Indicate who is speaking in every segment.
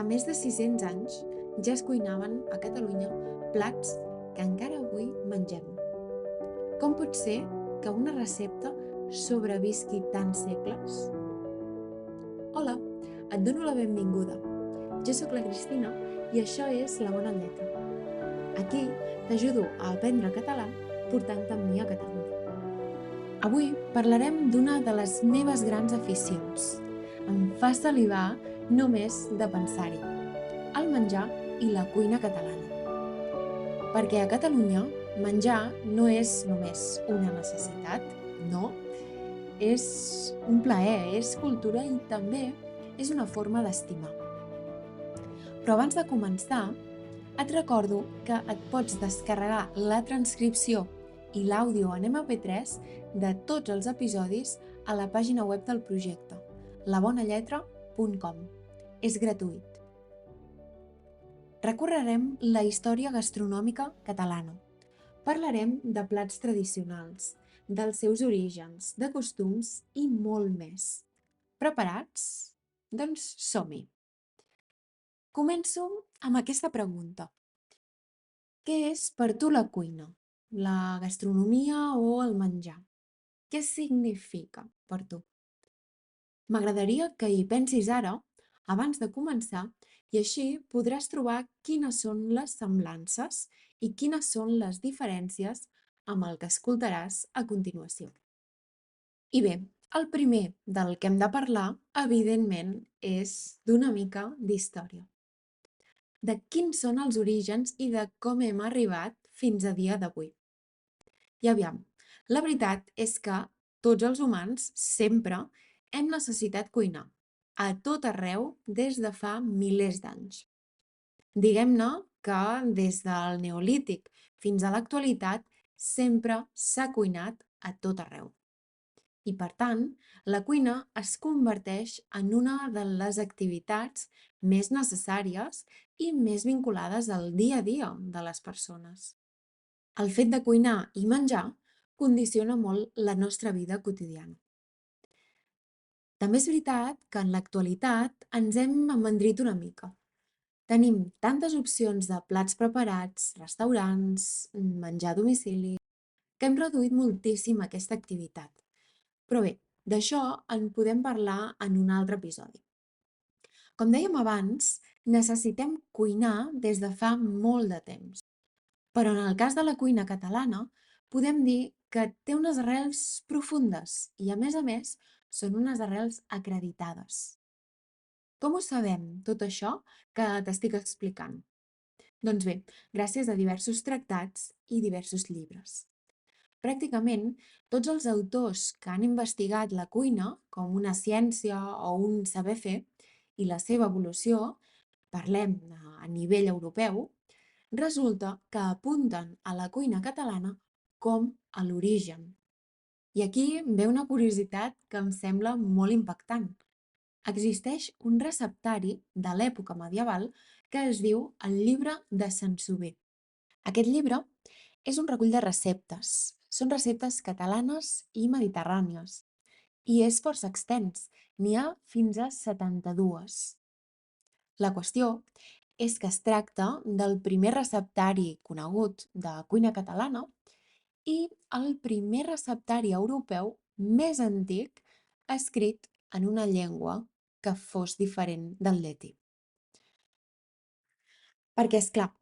Speaker 1: Fa més de 600 anys ja es cuinaven a Catalunya plats que encara avui mengem. Com pot ser que una recepta sobrevisqui tants segles? Hola, et dono la benvinguda. Jo sóc la Cristina i això és La Bona Lletra. Aquí t'ajudo a aprendre català portant-te amb mi a Catalunya. Avui parlarem d'una de les meves grans aficions. Em fa salivar només de pensar-hi. El menjar i la cuina catalana. Perquè a Catalunya menjar no és només una necessitat, no. És un plaer, és cultura i també és una forma d'estimar. Però abans de començar, et recordo que et pots descarregar la transcripció i l'àudio en MP3 de tots els episodis a la pàgina web del projecte, labonalletra.com. És gratuït. Recorrerem la història gastronòmica catalana. Parlarem de plats tradicionals, dels seus orígens, de costums i molt més. Preparats? Doncs som-hi! Començo amb aquesta pregunta. Què és per tu la cuina? La gastronomia o el menjar? Què significa per tu? M'agradaria que hi pensis ara, abans de començar, i així podràs trobar quines són les semblances i quines són les diferències amb el que escoltaràs a continuació. I bé, el primer del que hem de parlar, evidentment, és d'una mica d'història. De quins són els orígens i de com hem arribat fins a dia d'avui. I aviam, la veritat és que tots els humans sempre hem necessitat cuinar, a tot arreu des de fa milers d'anys. Diguem-ne que des del Neolític fins a l'actualitat sempre s'ha cuinat a tot arreu. I per tant, la cuina es converteix en una de les activitats més necessàries i més vinculades al dia a dia de les persones. El fet de cuinar i menjar condiciona molt la nostra vida quotidiana. També és veritat que en l'actualitat ens hem amandrit una mica. Tenim tantes opcions de plats preparats, restaurants, menjar a domicili, que hem reduït moltíssim aquesta activitat. Però bé, d'això en podem parlar en un altre episodi. Com dèiem abans, necessitem cuinar des de fa molt de temps. Però en el cas de la cuina catalana, podem dir que té unes arrels profundes i, a més, són unes arrels acreditades. Com ho sabem, tot això que t'estic explicant? Doncs bé, gràcies a diversos tractats i diversos llibres. Pràcticament tots els autors que han investigat la cuina com una ciència o un saber fer i la seva evolució, parlem a nivell europeu, resulta que apunten a la cuina catalana com a l'origen. I aquí ve una curiositat que em sembla molt impactant. Existeix un receptari de l'època medieval que es diu el Llibre de Sansober. Aquest llibre és un recull de receptes. Són receptes catalanes i mediterrànies. I és força extens. N'hi ha fins a 72. La qüestió és que es tracta del primer receptari conegut de cuina catalana i el primer receptari europeu més antic escrit en una llengua que fos diferent del llatí. Perquè, és clar,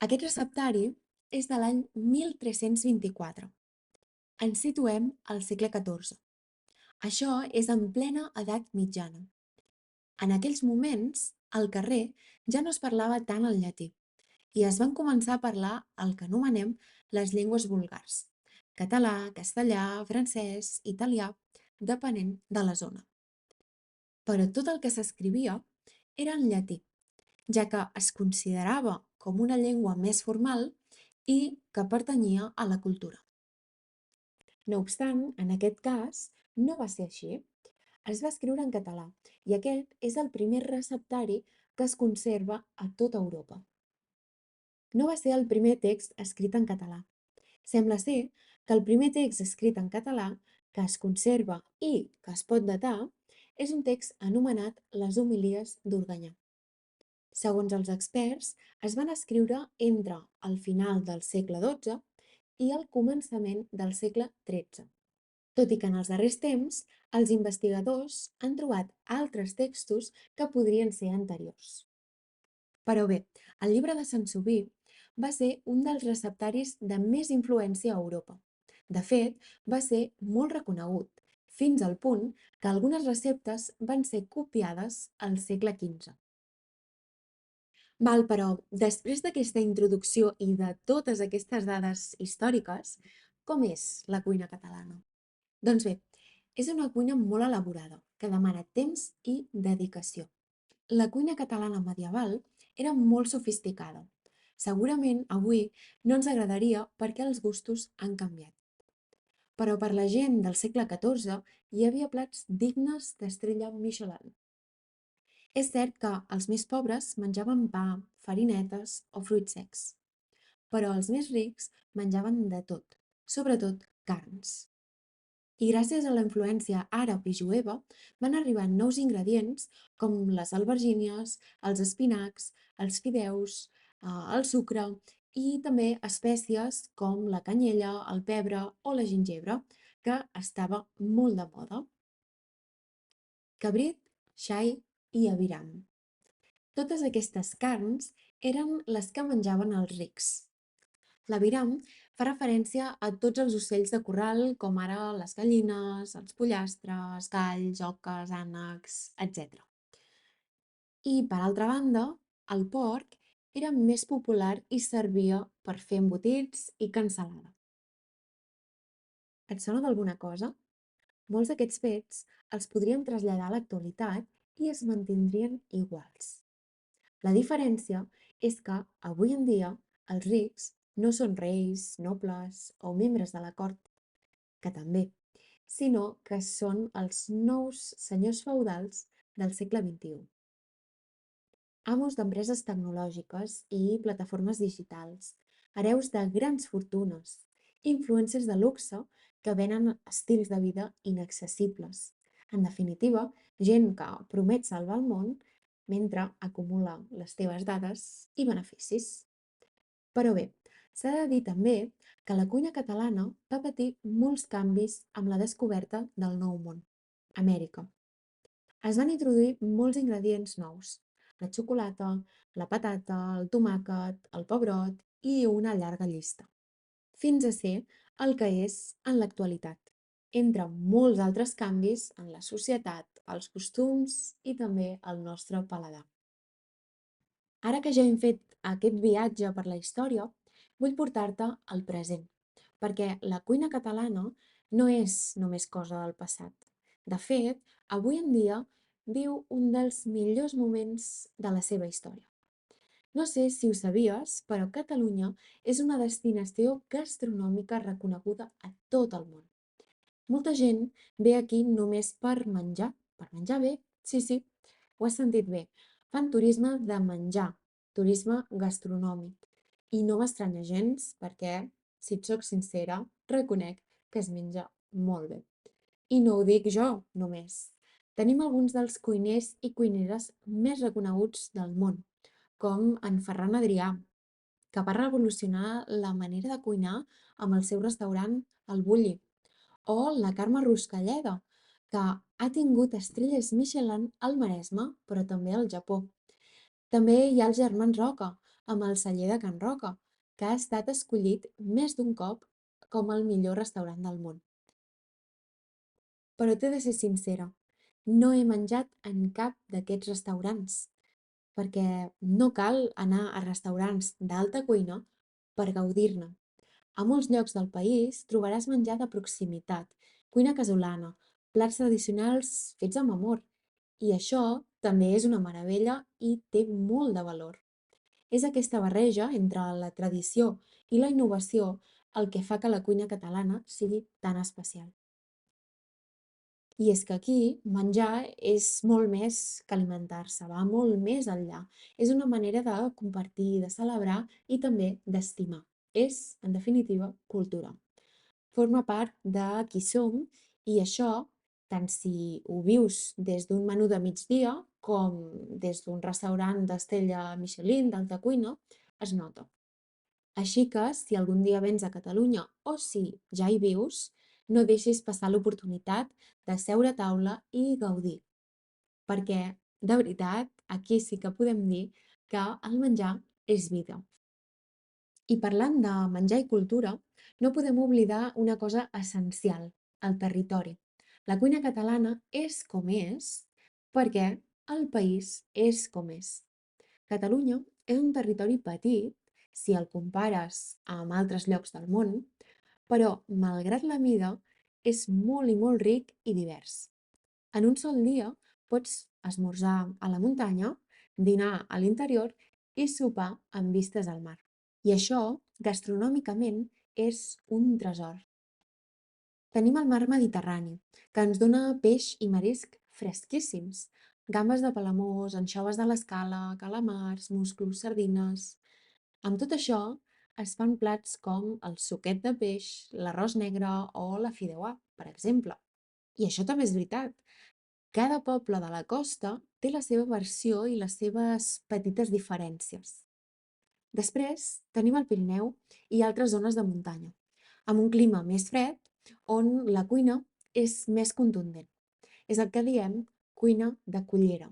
Speaker 1: aquest receptari és de l'any 1324. Ens situem al segle XIV. Això és en plena edat mitjana. En aquells moments, al carrer ja no es parlava tant el llatí i es van començar a parlar el que anomenem les llengües vulgars: català, castellà, francès, italià, depenent de la zona. Però tot el que s'escrivia era en llatí, ja que es considerava com una llengua més formal i que pertanyia a la cultura. No obstant, en aquest cas, no va ser així. Es va escriure en català i aquest és el primer receptari que es conserva a tota Europa. No va ser el primer text escrit en català. Sembla ser que el primer text escrit en català que es conserva i que es pot datar és un text anomenat Les Homilies d'Organyà. Segons els experts, es van escriure entre el final del segle XII i el començament del segle XIII, tot i que en els darrers temps els investigadors han trobat altres textos que podrien ser anteriors. Però bé, el llibre de Sansoví va ser un dels receptaris de més influència a Europa. De fet, va ser molt reconegut, fins al punt que algunes receptes van ser copiades al segle XV. Val, però després d'aquesta introducció i de totes aquestes dades històriques, com és la cuina catalana? Doncs bé, és una cuina molt elaborada, que demana temps i dedicació. La cuina catalana medieval era molt sofisticada. Segurament avui no ens agradaria perquè els gustos han canviat. Però per la gent del segle XIV hi havia plats dignes d'estrella Michelin. És cert que els més pobres menjaven pa, farinetes o fruits secs, però els més rics menjaven de tot, sobretot carns. I gràcies a la influència àrab i jueva van arribar nous ingredients com les albergínies, els espinacs, els fideus, el sucre i també espècies com la canyella, el pebre o la gingebre, que estava molt de moda. Cabrit, xai i aviram. Totes aquestes carns eren les que menjaven els rics. L'aviram fa referència a tots els ocells de corral, com ara les gallines, els pollastres, galls, oques, ànecs, etc. I, per altra banda, el porc era més popular i servia per fer embotits i cansalada. Et sona d'alguna cosa? Molts d'aquests fets els podríem traslladar a l'actualitat i es mantindrien iguals. La diferència és que, avui en dia, els rics no són reis, nobles o membres de la cort, que també, sinó que són els nous senyors feudals del segle XXI. Amos d'empreses tecnològiques i plataformes digitals, hereus de grans fortunes, influencers de luxe que venen estils de vida inaccessibles. En definitiva, gent que promet salvar el món mentre acumula les teves dades i beneficis. Però bé, s'ha de dir també que la cuina catalana va patir molts canvis amb la descoberta del Nou Món, Amèrica. Es van introduir molts ingredients nous: la xocolata, la patata, el tomàquet, el pebrot i una llarga llista, fins a ser el que és en l'actualitat, entre molts altres canvis en la societat, els costums i també el nostre paladar. Ara que ja hem fet aquest viatge per la història, vull portar-te al present, perquè la cuina catalana no és només cosa del passat. De fet, avui en dia viu un dels millors moments de la seva història. No sé si ho sabies, però Catalunya és una destinació gastronòmica reconeguda a tot el món. Molta gent ve aquí només per menjar bé, sí, sí, ho has sentit bé. Fan turisme de menjar, turisme gastronòmic. I no m'estranya gens perquè, si et soc sincera, reconec que es menja molt bé. I no ho dic jo només. Tenim alguns dels cuiners i cuineres més reconeguts del món, com en Ferran Adrià, que va revolucionar la manera de cuinar amb el seu restaurant El Bulli, o la Carme Ruscalleda, que ha tingut estrelles Michelin al Maresme, però també al Japó. També hi ha els germans Roca, amb el celler de Can Roca, que ha estat escollit més d'un cop com el millor restaurant del món. Però t'he de ser sincera, no he menjat en cap d'aquests restaurants, perquè no cal anar a restaurants d'alta cuina per gaudir-ne. A molts llocs del país trobaràs menjar de proximitat, cuina casolana, plats tradicionals fets amb amor. I això també és una meravella i té molt de valor. És aquesta barreja entre la tradició i la innovació el que fa que la cuina catalana sigui tan especial. I és que aquí menjar és molt més que alimentar-se, va molt més enllà. És una manera de compartir, de celebrar i també d'estimar. És, en definitiva, cultura. Forma part de qui som i això tant si ho vius des d'un menú de migdia com des d'un restaurant d'estrella Michelin d'alta cuina, es nota. Així que, si algun dia vens a Catalunya o si ja hi vius, no deixis passar l'oportunitat de seure a taula i gaudir, perquè, de veritat, aquí sí que podem dir que el menjar és vida. I parlant de menjar i cultura, no podem oblidar una cosa essencial, el territori. La cuina catalana és com és perquè el país és com és. Catalunya és un territori petit si el compares amb altres llocs del món, però, malgrat la mida, és molt i molt ric i divers. En un sol dia pots esmorzar a la muntanya, dinar a l'interior i sopar amb vistes al mar. I això, gastronòmicament, és un tresor. Tenim el mar Mediterrani, que ens dona peix i marisc fresquíssims, gambes de Palamós, anxoves de l'Escala, calamars, musclos, sardines. Amb tot això, es fan plats com el suquet de peix, l'arròs negre o la fideuà, per exemple. I això també és veritat. Cada poble de la costa té la seva versió i les seves petites diferències. Després tenim el Pirineu i altres zones de muntanya, amb un clima més fred, on la cuina és més contundent. És el que diem cuina de cullera.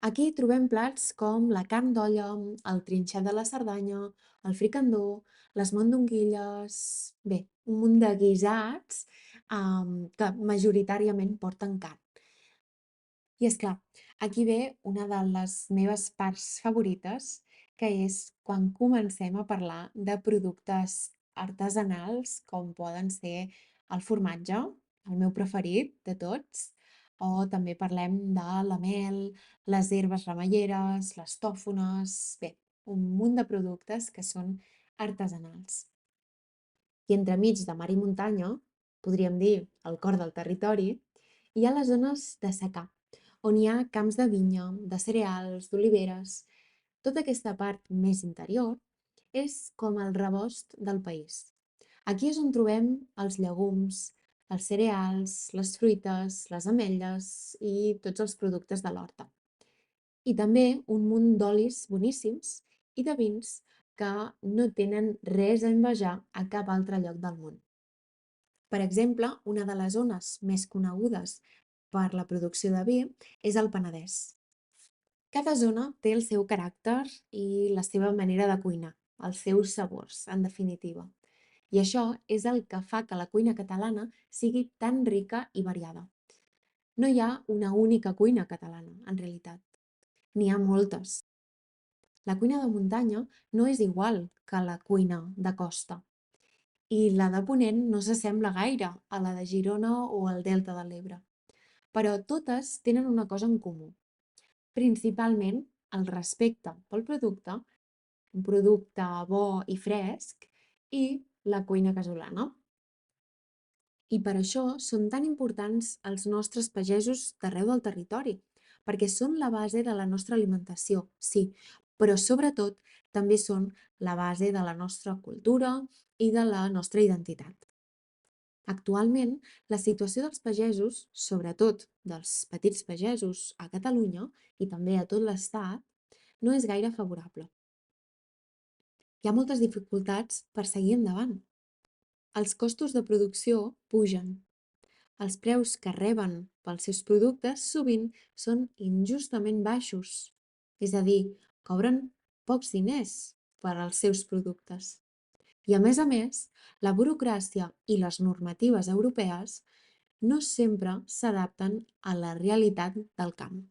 Speaker 1: Aquí trobem plats com la carn d'olla, el trinxat de la Cerdanya, el fricandó, les mondonguilles... Bé, un munt de guisats que majoritàriament porten carn. I és clar, aquí ve una de les meves parts favorites, que és quan comencem a parlar de productes artesanals, com poden ser el formatge, el meu preferit de tots, o també parlem de la mel, les herbes remeieres, les tòfones, bé, un munt de productes que són artesanals. I entremig de mar i muntanya, podríem dir el cor del territori, hi ha les zones de secà, on hi ha camps de vinya, de cereals, d'oliveres. Tota aquesta part més interior és com el rebost del país. Aquí és on trobem els llegums, els cereals, les fruites, les ametlles i tots els productes de l'horta. I també un munt d'olis boníssims i de vins que no tenen res a envejar a cap altre lloc del món. Per exemple, una de les zones més conegudes per la producció de vi és el Penedès. Cada zona té el seu caràcter i la seva manera de cuinar, els seus sabors, en definitiva. I això és el que fa que la cuina catalana sigui tan rica i variada. No hi ha una única cuina catalana, en realitat. N'hi ha moltes. La cuina de muntanya no és igual que la cuina de costa. I la de Ponent no s'assembla gaire a la de Girona o al Delta de l'Ebre. Però totes tenen una cosa en comú. Principalment el respecte pel producte, un producte bo i fresc, i la cuina casolana. I per això són tan importants els nostres pagesos d'arreu del territori, perquè són la base de la nostra alimentació, sí, però sobretot també són la base de la nostra cultura i de la nostra identitat. Actualment, la situació dels pagesos, sobretot dels petits pagesos a Catalunya i també a tot l'Estat, no és gaire favorable. Hi ha moltes dificultats per seguir endavant. Els costos de producció pugen. Els preus que reben pels seus productes sovint són injustament baixos, és a dir, cobren pocs diners per als seus productes. I a més, la burocràcia i les normatives europees no sempre s'adapten a la realitat del camp.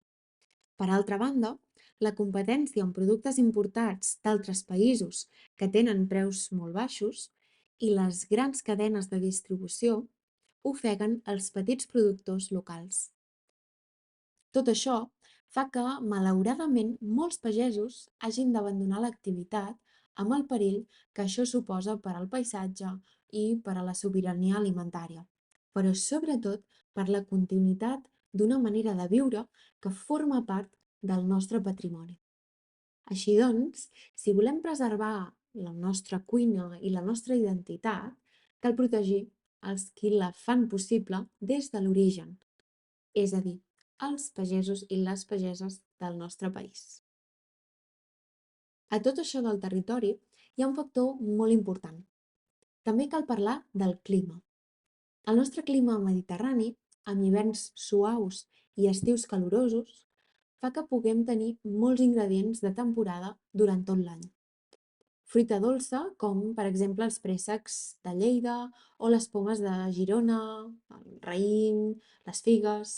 Speaker 1: Per altra banda, la competència amb productes importats d'altres països que tenen preus molt baixos i les grans cadenes de distribució ofeguen els petits productors locals. Tot això fa que, malauradament, molts pagesos hagin d'abandonar l'activitat amb el perill que això suposa per al paisatge i per a la sobirania alimentària, però sobretot per la continuïtat d'una manera de viure que forma part del nostre patrimoni. Així doncs, si volem preservar la nostra cuina i la nostra identitat, cal protegir els qui la fan possible des de l'origen, és a dir, els pagesos i les pageses del nostre país. A tot això del territori hi ha un factor molt important. També cal parlar del clima. El nostre clima mediterrani, amb hiverns suaus i estius calorosos, fa que puguem tenir molts ingredients de temporada durant tot l'any. Fruita dolça, com per exemple els préssecs de Lleida o les pomes de Girona, el raïm, les figues.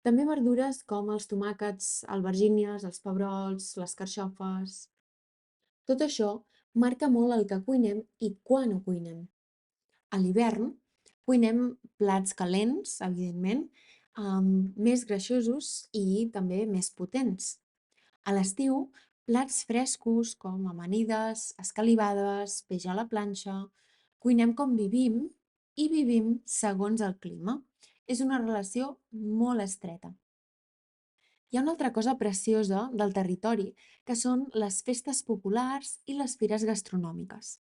Speaker 1: També verdures com els tomàquets, albergínies, els pebrots, les carxofes. Tot això marca molt el que cuinem i quan ho cuinem. A l'hivern cuinem plats calents, evidentment, més greixosos i també més potents. A l'estiu, plats frescos com amanides, escalivades, peix a la planxa. Cuinem com vivim i vivim segons el clima. És una relació molt estreta. Hi ha una altra cosa preciosa del territori, que són les festes populars i les fires gastronòmiques.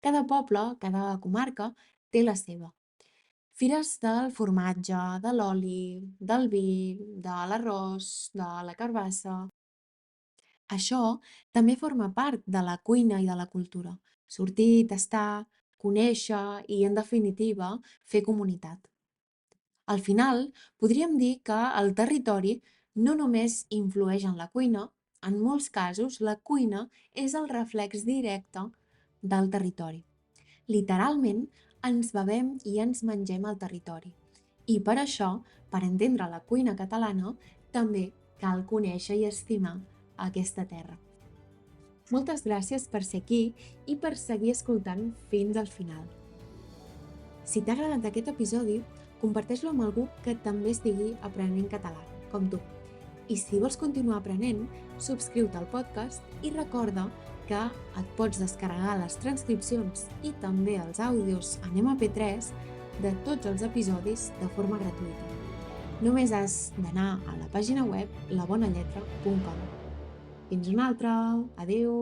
Speaker 1: Cada poble, cada comarca, té la seva. Fires del formatge, de l'oli, del vi, de l'arròs, de la carbassa. Això també forma part de la cuina i de la cultura. Sortir, tastar, conèixer i, en definitiva, fer comunitat. Al final, podríem dir que el territori no només influeix en la cuina, en molts casos la cuina és el reflex directe del territori. Literalment, ens bevem i ens mengem el territori. I per això, per entendre la cuina catalana, també cal conèixer i estimar aquesta terra. Moltes gràcies per ser aquí i per seguir escoltant fins al final. Si t'ha agradat aquest episodi, comparteix-lo amb algú que també estigui aprenent català, com tu. I si vols continuar aprenent, subscriu-te al podcast i recorda que et pots descarregar les transcripcions i també els àudios en MP3 de tots els episodis de forma gratuïta. Només has d'anar a la pàgina web labonalletra.com. Fins una altra! Adéu!